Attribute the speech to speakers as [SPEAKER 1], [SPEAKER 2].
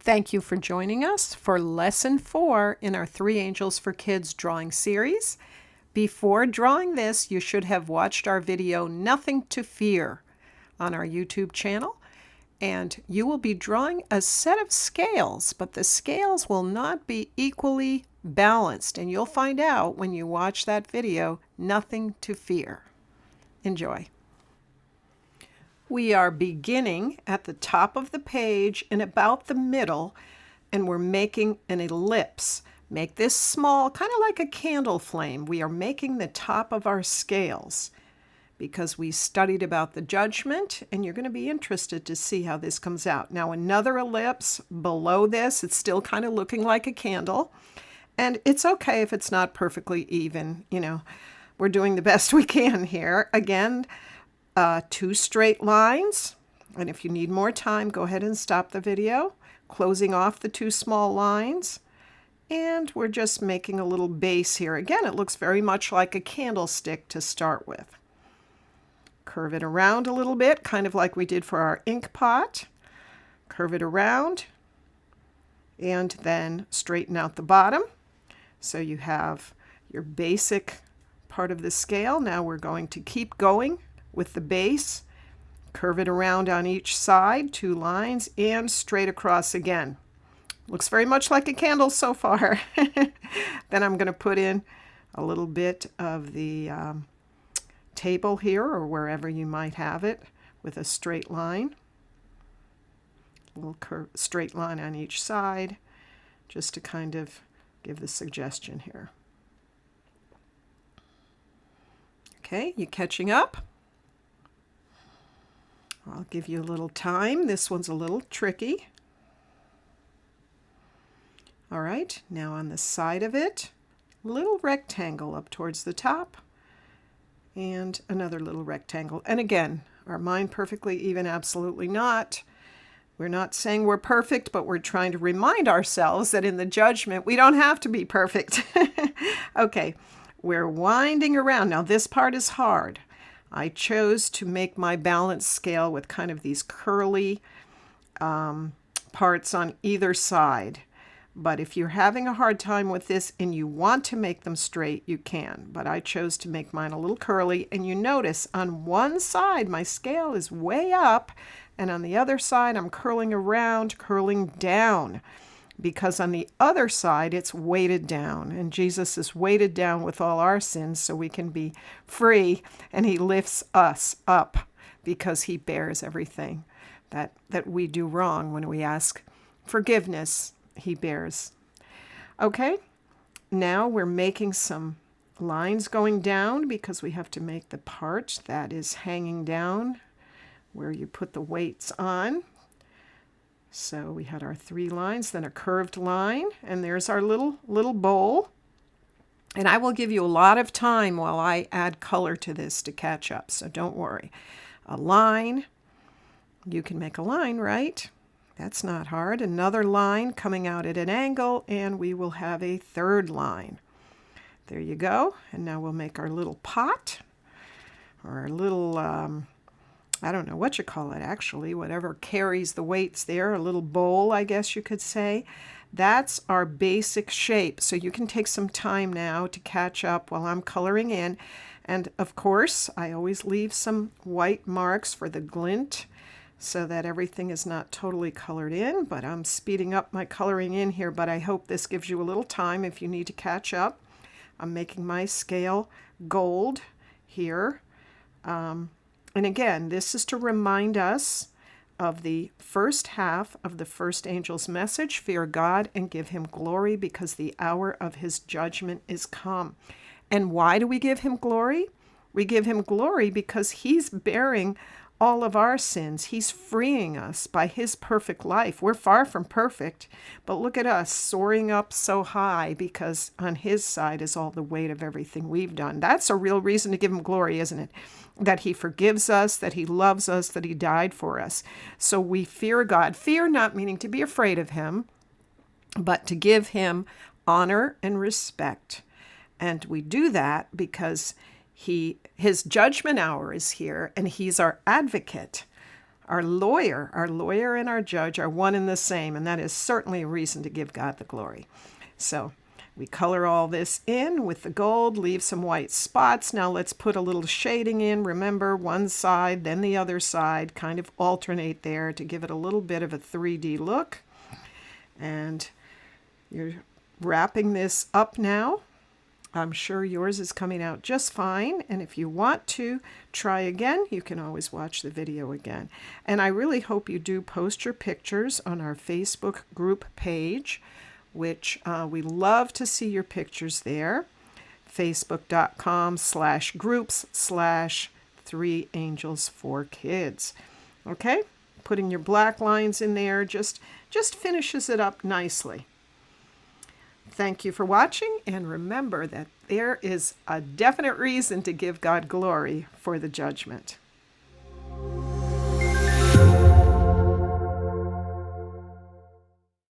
[SPEAKER 1] Thank you for joining us for Lesson 4 in our 3 Angels for Kids drawing series. Before drawing this, you should have watched our video, Nothing to Fear, on our YouTube channel. And you will be drawing a set of scales, but the scales will not be equally balanced. And you'll find out when you watch that video, Nothing to Fear. Enjoy. We are beginning at the top of the page and about the middle, and we're making an ellipse. Make this small, kind of like a candle flame. We are making the top of our scales because we studied about the judgment, and you're going to be interested to see how this comes out. Now, another ellipse below this. It's still kind of looking like a candle, and it's okay if it's not perfectly even. You know, we're doing the best we can here. Again, 2 straight lines, and if you need more time, go ahead and stop the video, closing off the 2 small lines, and we're just making a little base here. Again, it looks very much like a candlestick to start with. Curve it around a little bit, kind of like we did for our ink pot. Curve it around, and then straighten out the bottom. So you have your basic part of the scale. Now we're going to keep going with the base, curve it around on each side, 2 lines, and straight across again. Looks very much like a candle so far. Then I'm going to put in a little bit of the table here, or wherever you might have it, with a straight line. A little straight line on each side, just to kind of give the suggestion here. Okay, you catching up? I'll give you a little time. This one's a little tricky. All right, now on the side of it, little rectangle up towards the top, and another little rectangle. And again, are mine perfectly even? Absolutely not. We're not saying we're perfect, but we're trying to remind ourselves that in the judgment, we don't have to be perfect. Okay, we're winding around. Now this part is hard. I chose to make my balance scale with kind of these curly parts on either side. But if you're having a hard time with this and you want to make them straight, you can. But I chose to make mine a little curly. And you notice on one side, my scale is way up. And on the other side, I'm curling around, curling down. Because on the other side, it's weighted down. And Jesus is weighted down with all our sins so we can be free. And he lifts us up because he bears everything that we do wrong. When we ask forgiveness, he bears. Okay, now we're making some lines going down because we have to make the part that is hanging down where you put the weights on. So we had our 3 lines, then a curved line, and there's our little bowl. And I will give you a lot of time while I add color to this to catch up, so don't worry. A line, you can make a line, right? That's not hard. Another line coming out at an angle, and we will have a 3rd line. There you go. And now we'll make our little pot, or our little I don't know what you call it actually, whatever carries the weights there, a little bowl, I guess you could say. That's our basic shape. So you can take some time now to catch up while I'm coloring in. And of course, I always leave some white marks for the glint so that everything is not totally colored in, but I'm speeding up my coloring in here, but I hope this gives you a little time if you need to catch up. I'm making my scale gold here. And again, this is to remind us of the first half of the first angel's message, fear God and give him glory because the hour of his judgment is come. And why do we give him glory? We give him glory because he's bearing all of our sins. He's freeing us by his perfect life. We're far from perfect, but look at us soaring up so high because on his side is all the weight of everything we've done. That's a real reason to give him glory, isn't it? That he forgives us, that he loves us, that he died for us. So we fear God. Fear not meaning to be afraid of him, but to give him honor and respect. And we do that because his judgment hour is here, and he's our advocate. Our lawyer and our judge are one and the same, and that is certainly a reason to give God the glory. So we color all this in with the gold, leave some white spots. Now let's put a little shading in. Remember, one side, then the other side, kind of alternate there to give it a little bit of a 3D look. And you're wrapping this up now. I'm sure yours is coming out just fine, and if you want to try again, you can always watch the video again. And I really hope you do post your pictures on our Facebook group page, which we love to see your pictures there. Facebook.com/groups/3angels4kids. Okay, putting your black lines in there just finishes it up nicely. Thank you for watching, and remember that there is a definite reason to give God glory for the judgment.